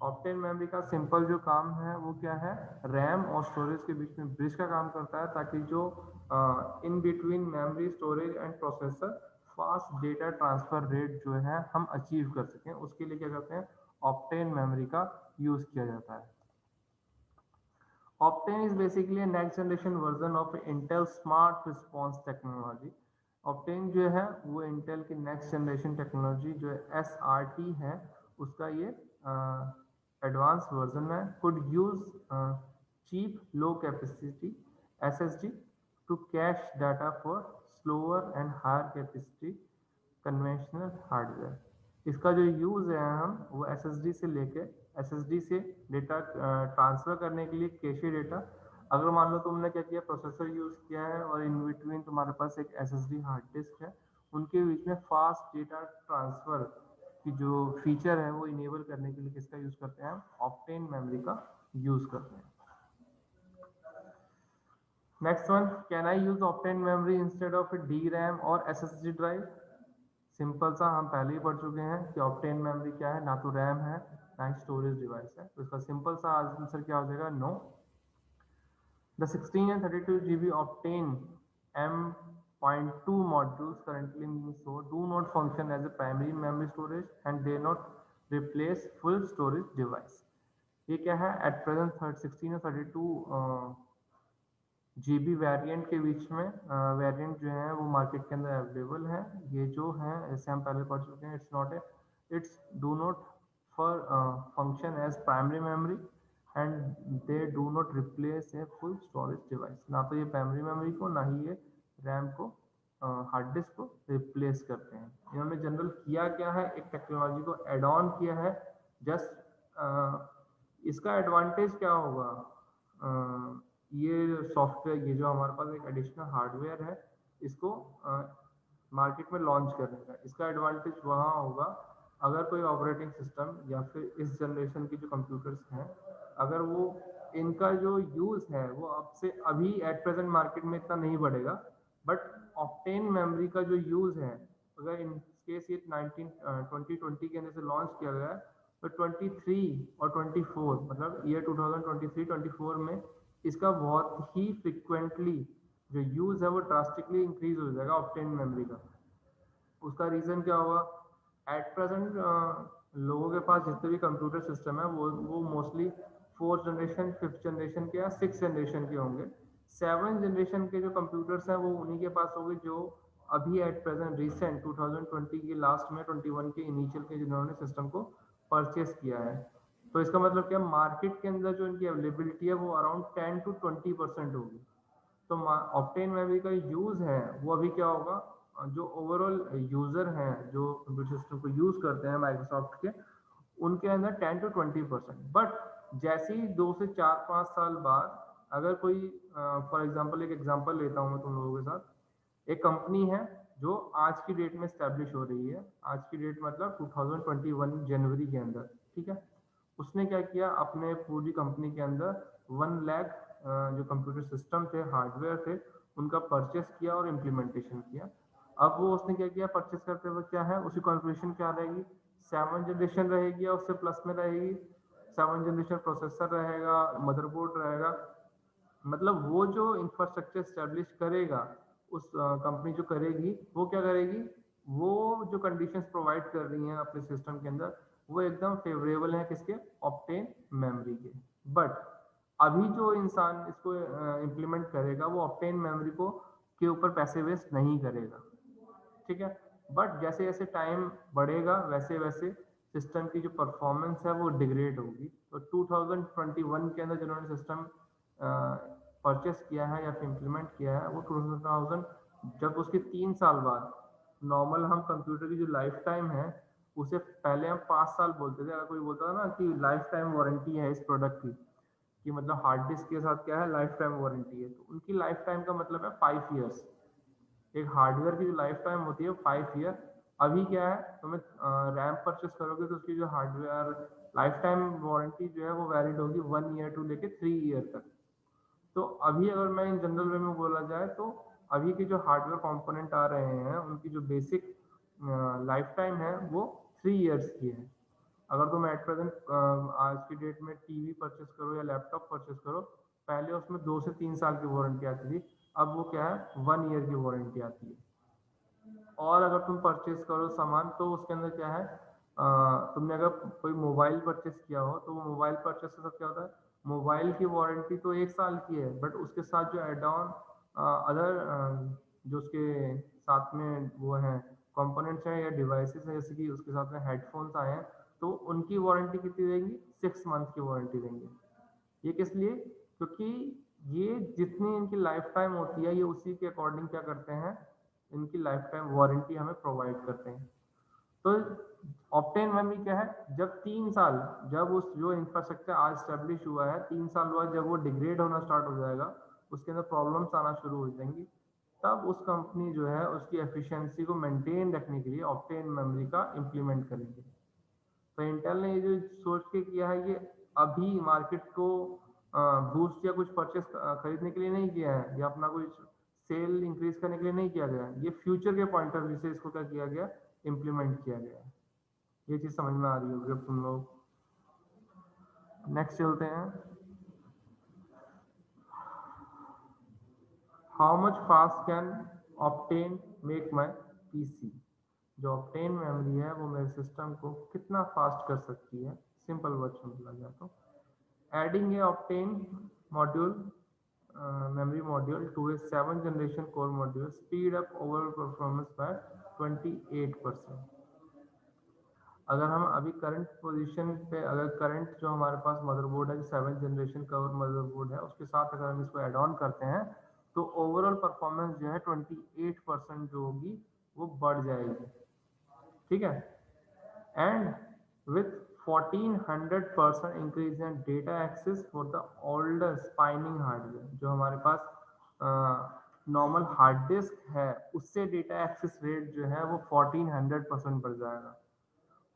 Optane memory का सिंपल जो काम है वो क्या है, रैम और स्टोरेज के बीच में ब्रिज का काम करता है ताकि जो in between memory, storage and processor fast data transfer rate जो है हम अचीव कर सकें। उसके लिए क्या करते हैं, ऑप्टेन मेमोरी का यूज किया जाता है। Optane is basically a next generation version of Intel Smart Response Technology. Optane जो है वो Intel की next generation technology जो है SRT है, उसका ये advanced version है। Could use cheap low capacity SSD to cache data for slower and higher capacity conventional hardware. इसका जो यूज है हम वो SSD से लेके SSD से डेटा ट्रांसफर करने के लिए कैशे डेटा। अगर मान लो तुमने क्या किया, प्रोसेसर यूज किया है और इन बिटवीन तुम्हारे पास एक SSD हार्ड डिस्क है, उनके बीच में फास्ट डेटा ट्रांसफर की जो फीचर है वो इनेबल करने के लिए किसका यूज करते हैं, ऑप्टेन मेमोरी का यूज करते हैं। Next one, can I use Optane memory instead of DRAM और SSD ड्राइव। सिंपल सा हम पहले ही पढ़ चुके हैं कि ऑप्टेन मेमोरी क्या है, ना तो रैम है ना ही स्टोरेज डिवाइस है। तो इसका सिंपल सा आंसर क्या हो जाएगा, no. The 16 and 32 GB Optane M.2 modules currently being sold do not function as a primary memory storage and they not replace full storage device। ये क्या है, एट प्रेजेंट 16 और 32 GB वेरिएंट के बीच में वेरिएंट जो है वो मार्केट के अंदर अवेलेबल है। ये जो है इसे हम पहले पढ़ चुके हैं, it's do not for function as primary memory and they do not replace a full storage device. ना तो ये प्राइमरी मेमोरी को ना ही ये रैम को, हार्ड डिस्क को रिप्लेस करते हैं। इन्होंने जनरल किया क्या है, एक टेक्नोलॉजी को एड ऑन किया है। जस्ट इसका एडवांटेज क्या होगा, ये सॉफ्टवेयर, ये जो हमारे पास एक एडिशनल हार्डवेयर है, इसको मार्केट में लॉन्च करने का। इसका एडवांटेज वहाँ होगा अगर कोई ऑपरेटिंग सिस्टम या फिर इस जनरेशन के जो कंप्यूटर्स हैं, अगर वो इनका जो यूज़ है वो अब से अभी एट प्रेजेंट मार्केट में इतना नहीं बढ़ेगा, बट ऑक्टेन मेमोरी का जो यूज़ है, अगर इन केस ये 2020 के अंदर से लॉन्च किया गया है, तो 23 और 24 मतलब ईयर 2023-24 में इसका बहुत ही फ्रिक्वेंटली जो यूज़ है वो ड्रास्टिकली इंक्रीज हो जाएगा ऑक्टेन मेमोरी का। उसका रीज़न क्या होगा? एट प्रेजेंट लोगों के पास जितने भी कंप्यूटर सिस्टम है वो mostly 4th generation, 5th generation के या 6th जनरेशन के होंगे। 7th जनरेशन के जो कंप्यूटर्स हैं वो उन्हीं के पास होंगे जो अभी एट प्रेजेंट रिसेंट 2020 के लास्ट में 21 के इनिशियल के जिन्होंने सिस्टम को परचेस किया है। तो इसका मतलब क्या, मार्केट के अंदर जो इनकी अवेलेबिलिटी है वो अराउंड 10 to 20% होगी। तो ऑक्टेन मेमोरी का यूज़ है वो अभी क्या होगा, जो ओवरऑल यूज़र हैं जो कंप्यूटर सिस्टम को यूज़ करते हैं माइक्रोसॉफ्ट के, उनके अंदर 10 to 20%। बट जैसे ही 2 से 4-5 साल बाद अगर कोई फॉर एग्जांपल एक एग्जांपल लेता हूँ मैं तुम लोगों के साथ, एक कंपनी है जो आज की डेट में स्टैब्लिश हो रही है, आज की डेट मतलब 2021 जनवरी के अंदर, ठीक है। उसने क्या किया, अपने पूरी कंपनी के अंदर 1 लाख जो कंप्यूटर सिस्टम थे, हार्डवेयर थे, उनका परचेस किया और इम्प्लीमेंटेशन किया। अब वो उसने क्या किया, परचेस करते हुए क्या है, उसकी कॉन्फ़िगरेशन क्या रहेगी, 7th जनरेशन रहेगी या उससे प्लस में रहेगी। 7th जनरेशन प्रोसेसर रहेगा, मदरबोर्ड रहेगा। मतलब वो जो इंफ्रास्ट्रक्चर स्टैब्लिश करेगा, उस कंपनी जो करेगी, वो क्या करेगी, वो जो कंडीशंस प्रोवाइड कर रही हैं अपने सिस्टम के अंदर, वो एकदम फेवरेबल है किसके, ऑक्टेन मेमोरी के। बट अभी जो इंसान इसको इम्प्लीमेंट करेगा वो ऑक्टेन मेमोरी को के ऊपर पैसे वेस्ट नहीं करेगा, ठीक है। बट जैसे जैसे टाइम बढ़ेगा वैसे वैसे सिस्टम की जो परफॉर्मेंस है वो डिग्रेड होगी। तो 2021 के अंदर जिन्होंने सिस्टम परचेस किया है या फिर इम्प्लीमेंट किया है, वो 2000 जब उसके 3 साल बाद, नॉर्मल हम कंप्यूटर की जो लाइफ टाइम है उसे पहले हम 5 साल बोलते थे। अगर कोई बोलता था ना कि लाइफ टाइम वारंटी है इस प्रोडक्ट की, कि मतलब हार्ड डिस्क के साथ क्या है, लाइफ टाइम वारंटी है, तो उनकी लाइफ टाइम का मतलब है 5 ईयर्स। एक हार्डवेयर की जो लाइफ टाइम होती है 5 ईयर। अभी क्या है, तुम्हें रैम परचेस करोगे तो उसकी जो हार्डवेयर लाइफ टाइम वारंटी जो है वो वैलिड होगी 1 ईयर टू लेके 3 ईयर तक। तो अभी अगर मैं इन जनरल वे में बोला जाए तो अभी के जो हार्डवेयर कंपोनेंट आ रहे हैं उनकी जो बेसिक लाइफ टाइम है वो 3 ईयर्स की है। अगर तुम एट प्रेजेंट आज की डेट में टीवी परचेस करो या लैपटॉप परचेस करो, पहले उसमें 2 से 3 साल की वारंटी आती थी, अब वो क्या है 1 ईयर की वारंटी आती है। और अगर तुम परचेस करो सामान तो उसके अंदर क्या है, तुमने अगर कोई मोबाइल परचेस किया हो तो वो मोबाइल परचेस के साथ क्या होता है, मोबाइल की वारंटी तो 1 साल की है, बट उसके साथ जो एड ऑन अदर जो उसके साथ में वो हैं कंपोनेंट्स हैं या डिवाइसेस हैं, जैसे कि उसके साथ में हेडफोन्स आए हैं, तो उनकी वारंटी कितनी देंगी, 6 मंथ की वारंटी देंगे। ये किस लिए, क्योंकि ये जितनी इनकी लाइफ टाइम होती है ये उसी के अकॉर्डिंग क्या करते हैं, इनकी लाइफ टाइम वारंटी हमें प्रोवाइड करते हैं। तो ऑक्टेन मेमोरी क्या है, जब 3 साल, जब उस जो इंफ्रास्ट्रक्चर आज स्टैब्लिश हुआ है 3 साल बाद जब वो डिग्रेड होना स्टार्ट हो जाएगा, उसके अंदर प्रॉब्लम्स आना शुरू हो जाएंगी, तब उस कंपनी जो है उसकी एफिशिएंसी को मेंटेन रखने के लिए ऑक्टेन मेमोरी का इम्प्लीमेंट करेंगे। तो इंटेल ने ये जो सोच के किया है, ये अभी मार्केट को बूस्ट या कुछ परचेस खरीदने के लिए नहीं किया है, या अपना कोई सेल इंक्रीज करने के लिए नहीं किया गया है, ये फ्यूचर के पॉइंट ऑफ व्यू से इसको क्या किया गया, इम्प्लीमेंट किया गया है। ये चीज समझ में आ रही होगी अब तुम लोग। नेक्स्ट चलते हैं, how much fast can octane make my PC. जो ऑक्टेन मेमोरी है वो मेरे सिस्टम को कितना फास्ट कर सकती है, सिंपल वर्ड में बोला जाए तो adding A octane module memory module to a 7th generation core module speed up overall performance by 28%। अगर हम अभी करंट पोजीशन पे, अगर करंट जो हमारे पास मदरबोर्ड है, जो 7th जनरेशन का मदरबोर्ड है, उसके साथ अगर हम इसको ऐड ऑन करते हैं तो ओवरऑल परफॉर्मेंस जो है 28% जो होगी वो बढ़ जाएगी, ठीक है। And with 1400% increase in data access for the older spinning hardware. जो हमारे पास नॉर्मल हार्ड डिस्क है उससे डेटा एक्सेस रेट जो है वो 1400% बढ़ जाएगा।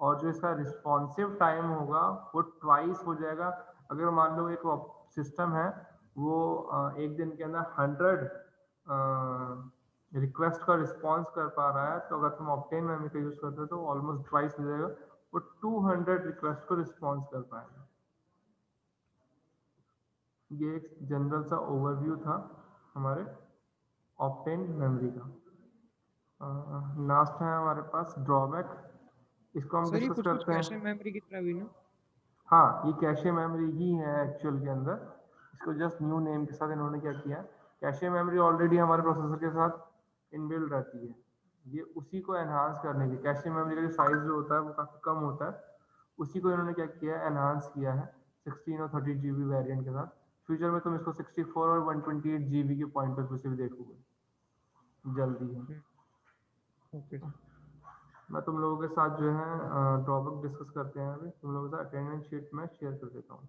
और जो इसका रिस्पॉन्सिव टाइम होगा वो ट्वाइस हो जाएगा। अगर मान लो एक सिस्टम है वो एक दिन के अंदर 100 रिक्वेस्ट का रिस्पॉन्स कर पा रहा है, तो अगर तुम ऑप्टेन मेमोरी का यूज करते हो तो ऑलमोस्ट ट्वाइस हो जाएगा, वो 200 रिक्वेस्ट को रिस्पॉन्स कर पाएगा। ये एक जनरल सा ओवरव्यू था हमारे ऑप्टेन मेमोरी का। लास्ट है हमारे पास ड्रॉबैक, इसको हम सर ये डिस्कस कुछ करते कैशे हैं। मेमोरी की तरह भी ना? हाँ, ये कैशे मेमोरी ही है एक्चुअल के अंदर, इसको जस्ट न्यू नेम के साथ इन्होंने क्या किया, कैशे मेमोरी ऑलरेडी हमारे प्रोसेसर के साथ इनबिल्ट रहती है, ये उसी को एनहांस करने के, कैशे मेमोरी का जो साइज जो होता है वो काफ़ी कम होता है, उसी को इन्होंने क्या किया है, एनहांस किया है 16 और 30 GB वेरिएंट के साथ। फ्यूचर में तुम इसको 64 और 128 GB के पॉइंट पे भी देखोगे जल्दी है। Okay sir. मैं तुम लोगों के साथ जो है ड्रॉबैक डिस्कस करते हैं, अभी तुम लोगों के साथ अटेंडेंस शीट में शेयर कर देता हूँ।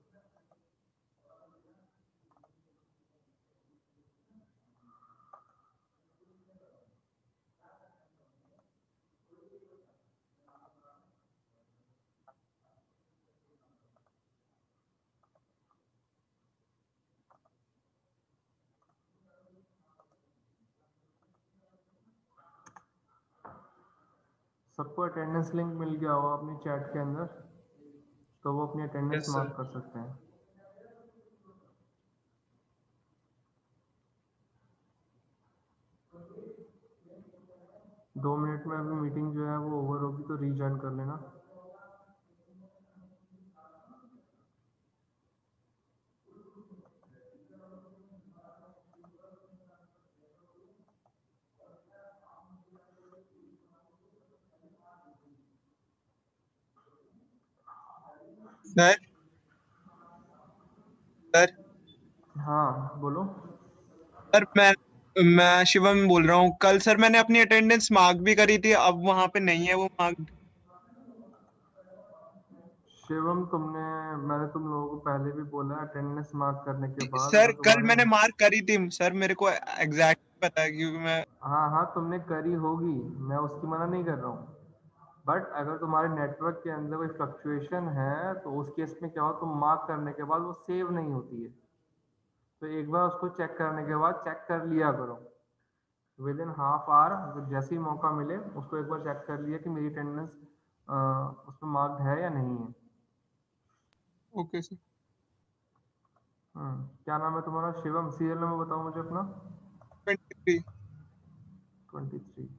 सबको अटेंडेंस लिंक मिल गया होगा अपनी चैट के अंदर, तो वो अपनी अटेंडेंस यस मार्क सर। कर सकते हैं। दो मिनट में अभी मीटिंग जो है वो ओवर होगी, तो रीजॉइन कर लेना। सर सर हाँ बोलो। सर मैं शिवम बोल रहा हूँ। कल सर मैंने अपनी अटेंडेंस मार्क भी करी थी, अब वहां पे नहीं है वो मार्क। शिवम मैंने तुम लोगों को पहले भी बोला, अटेंडेंस मार्क करने के बाद सर अगर कल तुम्हारे, मैंने मार्क करी थी सर, मेरे को एग्जैक्ट पता है क्योंकि मैं। हाँ हाँ तुमने करी होगी, मैं उसकी मना नहीं कर रहा हूँ, बट अगर तुम्हारे नेटवर्क के अंदर कोई फ्लक्चुएशन है तो उस केस में क्या हो, तुम मार्क करने के बाद वो सेव नहीं होती है, तो एक बार उसको चेक करने के बाद चेक कर लिया करो विद इन हाफ आवर, जैसे ही मौका मिले उसको एक बार चेक कर लिया कि मेरी अटेंडेंस उसमें मार्क्ड है या नहीं है। Okay sir. क्या नाम है तुम्हारा? शिवम, सीरियल नंबर बताओ मुझे अपना। 23। 23।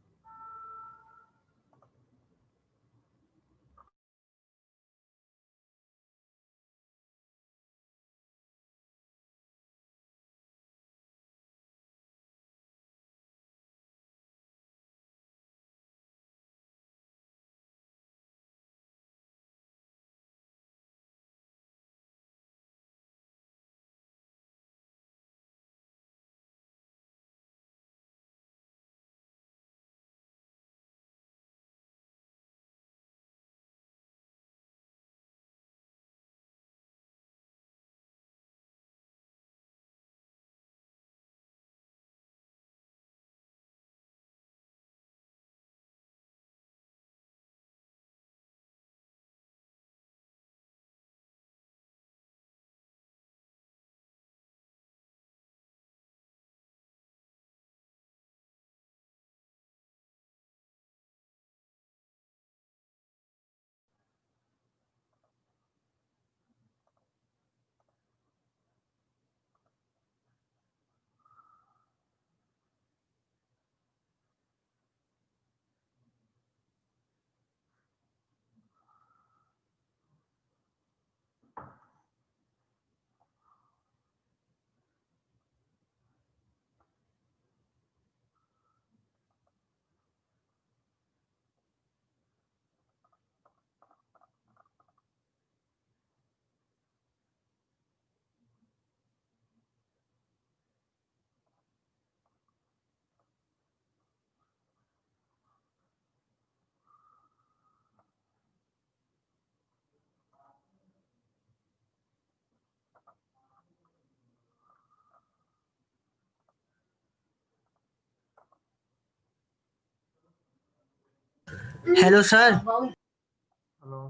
Hello sir. Hello.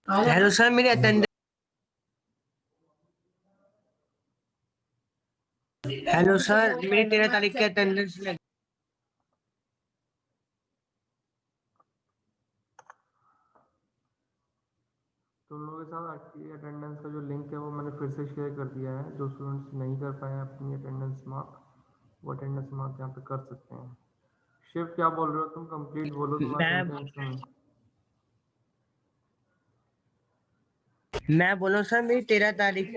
Hello sir, मेरी अटेंडेंस। हेलो सर, मेरी 13 तारीख की अटेंडेंस लगी। तुम लोगों के साथ आपकी अटेंडेंस का जो लिंक है वो मैंने फिर से शेयर कर दिया है। जो स्टूडेंट्स नहीं कर पाए हैं अपनी अटेंडेंस मार्क, वो अटेंडेंस मार्क यहाँ पे कर सकते हैं। शिव क्या बोल रहे हो तुम? कंप्लीट बोलो तुम्हारा सेंटेंस सुनो। मैं बोलूँ सर, मेरी 13 तारीख।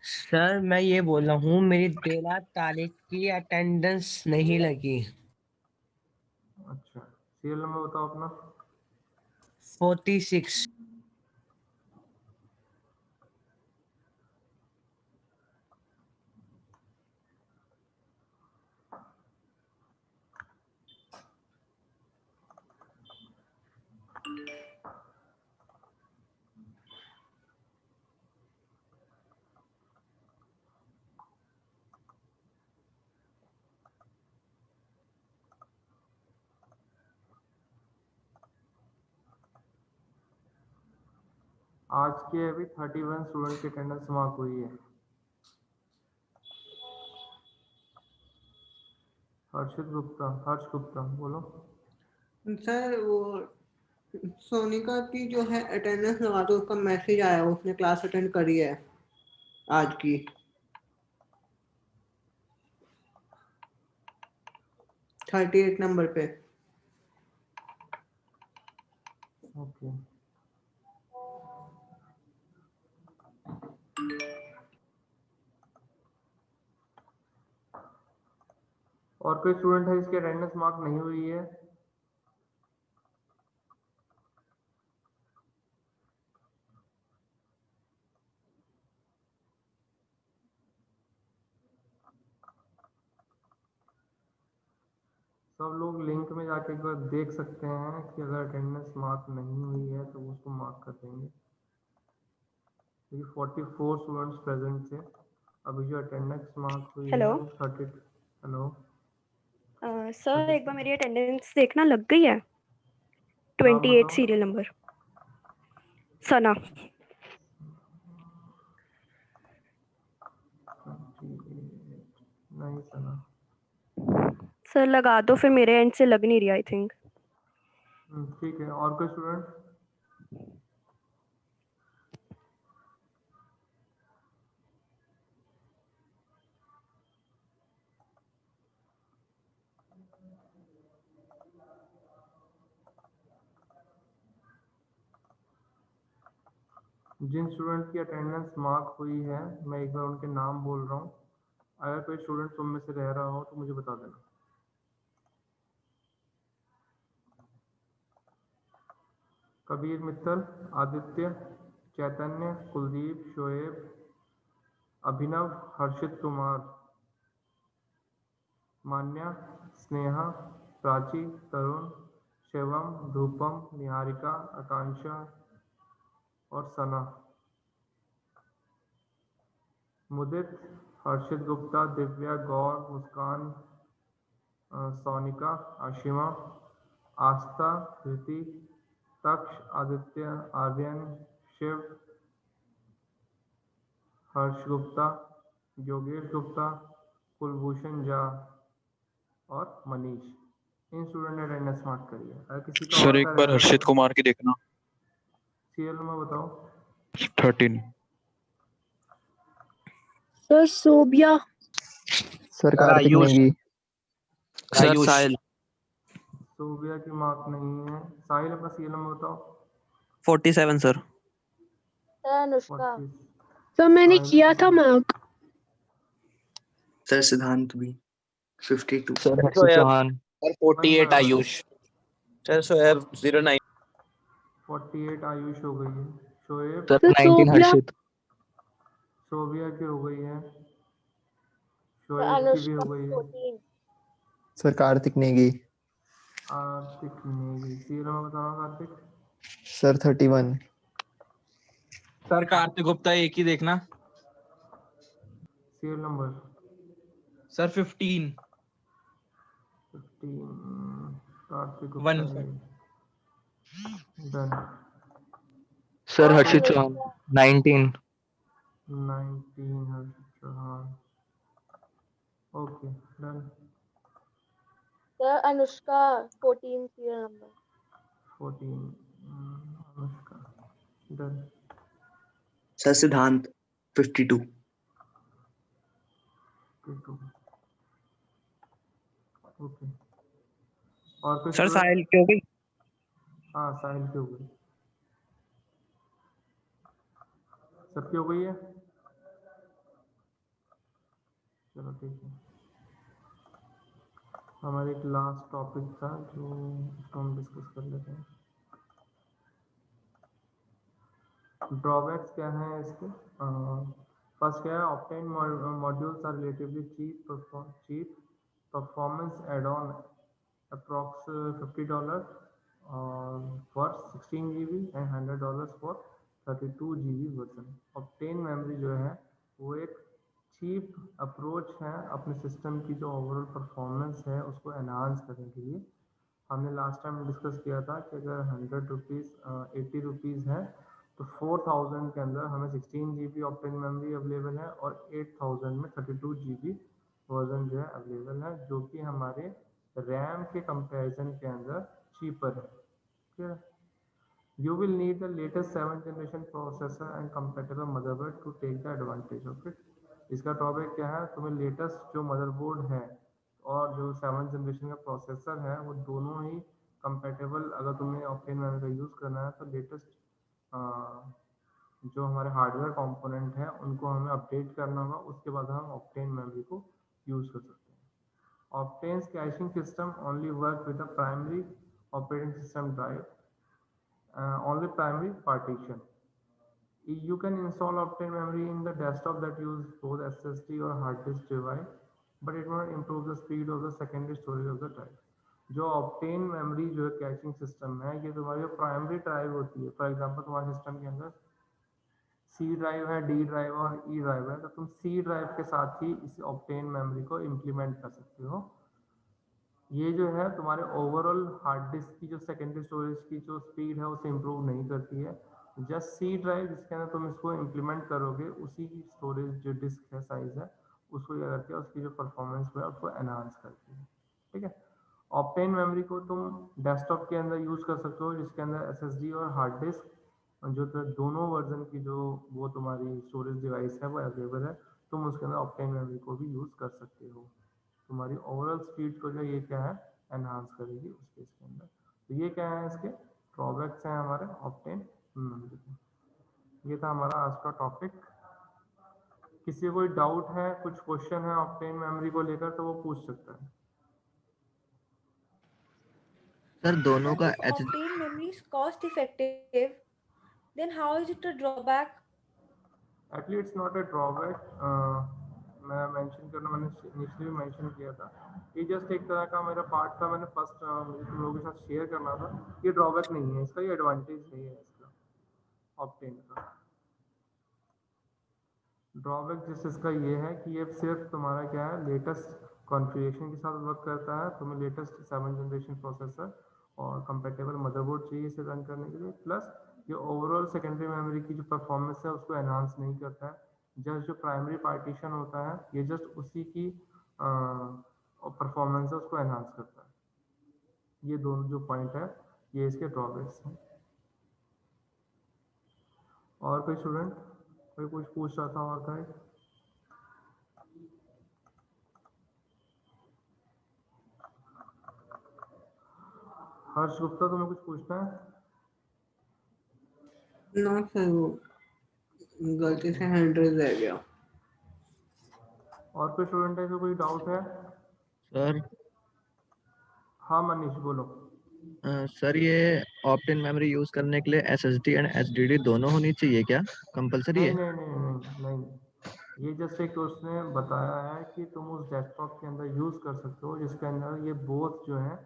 सर मैं ये बोल रहा हूँ, मेरी 13 तारीख की अटेंडेंस नहीं लगी। अच्छा, सीरियल नंबर बताओ अपना। 46। आज के अभी 31 स्टूडेंट की अटेंडेंस मार्क हुई है। हर्ष गुप्ता बोलो। सर वो सोनिका की जो है अटेंडेंस लगा दो, उसका मैसेज आया, उसने क्लास अटेंड करी है आज की। 38 नंबर पे। ओके। और कोई स्टूडेंट है जिसकी अटेंडेंस मार्क नहीं हुई है? सब लोग लिंक में जाके एक बार देख सकते हैं कि अगर अटेंडेंस मार्क नहीं हुई है तो उसको मार्क कर देंगे। क्योंकि 44 स्टूडेंट्स प्रेजेंट थे। अभी जो अटेंडेंस मार्क हुई है हेलो वो 30। हेलो सर, एक बार मेरी अटेंडेंस देखना लग गई है। नाम 28 बताओ। Serial number. सना। नहीं सुना। सर लगा दो, फिर मेरे एंड से लग नहीं रही आई थिंक। ठीक है, और कोई स्टूडेंट? जिन स्टूडेंट की अटेंडेंस मार्क हुई है मैं एक बार उनके नाम बोल रहा हूँ। अगर कोई स्टूडेंट तुम में से रह रहा हो तो मुझे बता देना। कबीर मित्तल, आदित्य, चैतन्य, कुलदीप, शोएब, अभिनव, हर्षित कुमार, मान्या, स्नेहा, प्राची, तरुण, शिवम, धूपम, निहारिका, आकांक्षा और सना। मुदित, हर्षित गुप्ता, दिव्या, गौर, मुस्कान, सोनिका, आशिमा, आस्था, धृति, तक्ष, आदित्य, आर्यन, शिव, हर्ष गुप्ता, योगेश गुप्ता, कुलभूषण झा और मनीष। इन स्टूडेंट ने अटेंडेंस मार्क करी है। अगर किसी का सर और एक का बार रह रहा हर्षित है कुमार की देखना। सीरियल नंबर बताओ। 13। Sir Sobia. Sir Kartik Negi. Sir Sahil. Sobia की मार्क नहीं है। साहिल अपना सीरियल नंबर बताओ। 47 सर। अनुष्का। 40। सर मैंने साहिल किया की था मार्क। सर सिद्धांत भी 52। सर हर्षित चौहान। और one 48 by one. Ayush. Sir Shoaib 09। 48 Ayush हो गई है। शोएब। Sir sir 19 Sobia. हर्षित। सोबिया की हो गई है। सर शोएब की भी हो अनुष्का गई है। 14। Sir Kartik Negi. Kartik Negi. Serial number बताओ कार्तिक। सर 31। सर कार्तिक गुप्ता एक ही देखना। Serial number sir 15। 15 Kartik Gupta 15। Done. Sir Harshit Chauhan 19। 19 Harshit Chauhan okay done. Sir Anushka 14 serial number 14 Anushka done. Sir Siddhant 52। 52 okay. और कोई सर student? साहिल क्यों गई? हाँ साहिल की हो गई, सबकी हो गई है। चलो ठीक है। हमारे एक लास्ट टॉपिक था जो उसको हम डिस्कस कर लेते हैं। ड्रॉबैक्स क्या है इसके? फर्स्ट क्या है, Optane modules are relatively cheap performance add on approx $50 for 16 GB and $100 for 32 GB version. Optane memory जो है वो एक चीप अप्रोच है अपने सिस्टम की जो ओवरऑल परफॉर्मेंस है उसको एनहांस करने के लिए। हमने लास्ट टाइम डिस्कस किया था कि अगर 100 रुपीज़ 80 रुपीज़ है तो 4000 के अंदर हमें 16 GB ऑप्टेन मेमोरी अवेलेबल है और 8000 में 32 GB वर्जन जो है अवेलेबल है, जो कि हमारे रैम के कंपैरिजन के अंदर चीपर है। ठीक है। You will need the latest 7th generation processor and compatible motherboard to take the advantage of it. इसका ड्रॉबैक क्या है, तुम्हें लेटेस्ट जो मदरबोर्ड है और जो 7th जनरेशन का प्रोसेसर है वो दोनों ही कंपेटेबल, अगर तुम्हें ऑप्टेन मेमोरी का यूज़ करना है तो लेटेस्ट जो हमारे हार्डवेयर कंपोनेंट हैं उनको हमें अपडेट करना होगा, उसके बाद हम ऑप्टेन मेमोरी को यूज़ कर सकते हैं। Obtains caching system only work with the primary operating system drive, only primary partition. You can install Optane memory in the desktop that use both SSD or hard disk device, but it will not improve the speed of the secondary storage of the drive. जो Optane memory जो caching system है ये तुम्हारी primary drive होती है। For example तुम्हारे system के अंदर C ड्राइव है, D ड्राइव और E ड्राइव है, तो तुम C ड्राइव के साथ ही इस Optane मेमोरी को इम्प्लीमेंट कर सकते हो। ये जो है तुम्हारे ओवरऑल हार्ड डिस्क की जो सेकेंडरी स्टोरेज की जो स्पीड है उसे इम्प्रूव नहीं करती है। जस्ट सी ड्राइव जिसके अंदर तुम इसको इम्प्लीमेंट करोगे उसी की स्टोरेज जो डिस्क है साइज है उसको क्या करती है, उसकी जो परफॉर्मेंस है उसको एनहांस करती है। ठीक है। ऑप्टेन मेमोरी को तुम डेस्कटॉप के अंदर यूज़ कर सकते हो जिसके अंदर SSD और हार्ड डिस्क जो दोनों वर्जन की जो वो तुम्हारी स्टोरेज डिवाइस है वो अवेलेबल है, तुम उसके अंदर ऑप्टेन मेमोरी को भी यूज़ कर सकते हो। तुम्हारी ओवरऑल स्पीड को जो ये क्या है एनहांस करेगी उस केस के अंदर। तो ये क्या है, इसके ड्रॉबैक्स हैं हमारे ऑप्टेन मेमोरी के। ये था हमारा आज का टॉपिक। किसी कोई डाउट है, कुछ क्वेश्चन है ऑप्टेन मेमोरी को लेकर तो वो पूछ सकता है। सर दोनों का If Optane memory is cost effective, then how is it a drawback? Actually it's not a drawback। मैं मेंशन करना, मैंने इनिशियली मेंशन किया था, ये जस्ट एक तरह का मेरा पार्ट था, मैंने फर्स्ट मुझे तुम लोगों के साथ शेयर करना था। ये ड्रॉबैक नहीं है इसका, ये एडवांटेज नहीं है इसका ऑप्टेन का। ड्रॉबैक जिस इसका ये है कि ये सिर्फ तुम्हारा क्या है लेटेस्ट कॉन्फ़िगरेशन के साथ वर्क करता है। तुम्हें लेटेस्ट 7th जनरेशन प्रोसेसर और कंपेटेबल मदरबोर्ड चाहिए इसे रन करने के लिए, प्लस ये ओवरऑल सेकेंडरी मेमोरी की जो परफॉर्मेंस है उसको एनहांस नहीं करता है। जस्ट जो प्राइमरी पार्टीशन होता है ये जस्ट उसी की परफॉर्मेंस है उसको एनहांस करता है। ये दोनों जो पॉइंट है ये इसके ड्रॉबैक्स हैं। और कोई स्टूडेंट कोई कुछ पूछ रहा था और था? हर्ष गुप्ता तुम्हें कुछ पूछना है? ना सर, वो गलती से 100 रह गया। और कोई स्टूडेंट है जो कोई डाउट है? सर हाँ मनीष बोलो। सर ये ऑप्टेन मेमोरी यूज करने के लिए SSD एंड HDD दोनों होनी चाहिए क्या, कंपलसरी है? नहीं नहीं नहीं नहीं नहीं, ये जस्ट एक उसने बताया है कि तुम उस डेस्कटॉप के अंदर यूज़ कर सकते हो जिसके अंदर ये बोथ जो है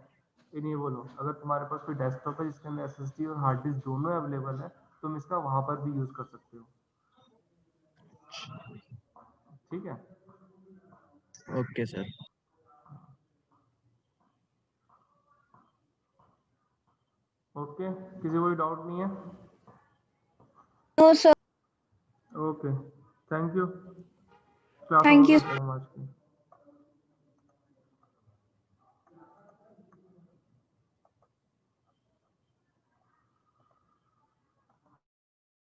इनेबल हो। अगर तुम्हारे पास कोई डेस्कटॉप है जिसके अंदर एसएसडी और हार्ड डिस्क दोनों अवेलेबल है, तुम इसका वहां पर भी यूज कर सकते हो। ठीक है, ओके सर। ओके, किसी को कोई डाउट नहीं है? No sir. Okay, thank you. Class Thank over you. करते हैं हम आज की।